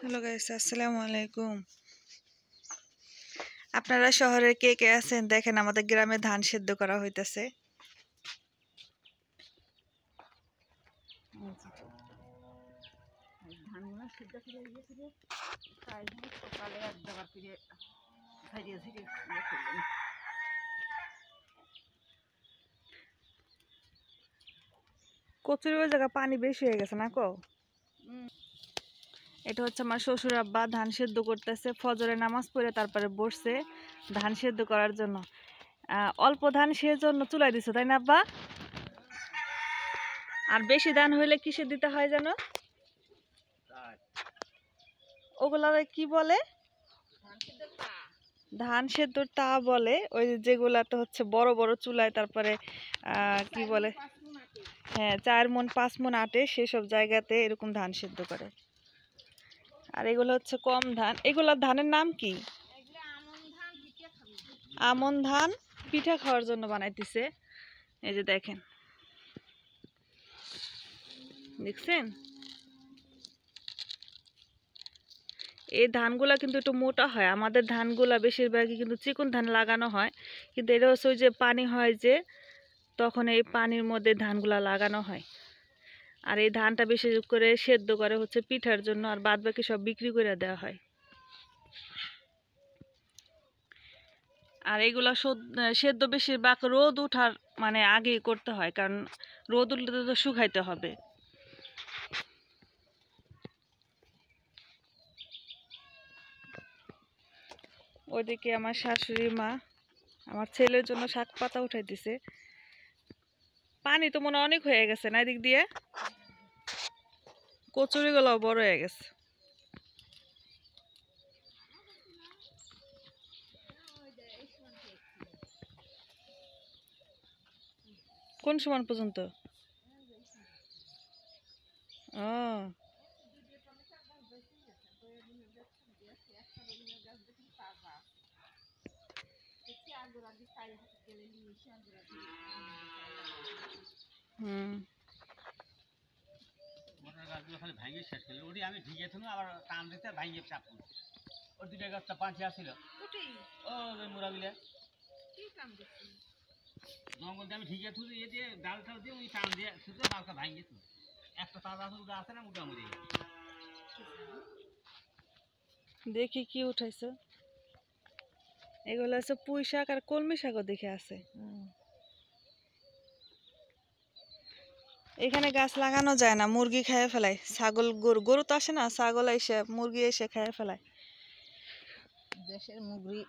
Hello guys, আসসালামু আলাইকুম। আপনারা শহরে কে কে আছেন? দেখেন আমাদের গ্রামে ধান সেদ্ধ করা হইতেছে। কচুরি ওই জায়গা পানি বেশি হয়ে গেছে না কো? এটা হচ্ছে আমার শ্বশুর আব্বা ধান সেদ্ধ করতেছে। ফজরে নামাজ পড়ে তারপরে বসছে ধান সেদ্ধ করার জন্য। অল্প ধান সেজন্য চুলাই দিছো তাই না আব্বা? আর বেশি ধান হইলে কিসে দিতে হয় জানো? ওগুলা কি বলে? ধান সেদ্ধ তা বলে। ওই যেগুলাতে হচ্ছে বড় বড় চুলায় তারপরে কি বলে, হ্যাঁ 4 মণ 5 মণ আটে সেসব জায়গাতে এরকম ধান সেদ্ধ করে। আর এগুলো হচ্ছে কম ধান। এগুলা ধানের নাম কি? আমন ধান পিঠা খাওয়ার জন্য বানাইতেছে। এই যে দেখেন, দেখছেন? এই ধানগুলা কিন্তু একটু মোটা হয়। আমাদের ধানগুলা বেশিরভাগই কিন্তু চিকন ধান লাগানো হয়, কিন্তু এটা হচ্ছে ওই যে পানি হয় যে, তখন এই পানির মধ্যে ধানগুলা লাগানো হয়। আর এই ধানটা বেশি করে সেদ্ধ করে হচ্ছে পিঠার জন্য, আর বাদ বাকি সব বিক্রি করে দেওয়া হয়। আর এগুলা সেদ্ধ বেশিরভাগ রোদ উঠার মানে আগেই করতে হয়, কারণ রোদ উঠলে তো শুকাইতে হবে। ওইদিকে আমার শাশুড়ি মা আমার ছেলের জন্য শাক পাতা উঠাই দিছে। পানি তো মনে অনেক হয়ে গেছে না এদিক দিয়ে? কচুরিগুলো বড় হয়ে গেছে। কোন সমান পর্যন্ত? ও হুম, মোটর গাছগুলো খালি ভাঙিয়ে শেষ করলো। ওটি আমি ঢিকে থুনো আবার টান দিতে ভাঙিয়ে চাপ করলো। ওর দুটা গাছটা পাঁচি আসছিল ও মোড়াবিলে জঙ্গল দিয়ে আমি ঢিকে থুলে ইয়ে দিয়ে ডাল টাল দিয়ে ওই টান দিয়ে শুধু ডালটা ভাঙিয়ে থুলো। একটা তাজা ওটা আছে না মোটামুটি। দেখি কি উঠাইছো। এগুলো আছে পুঁই শাক আর কলমি শাকও দেখে আছে। এখানে গাছ লাগানো যায় না, মুরগি খেয়ে ফেলায়। ছাগল গরু গরু তো আসে না, ছাগল এসে মুরগি এসে খেয়ে ফেলায়। দেশের মুগরি।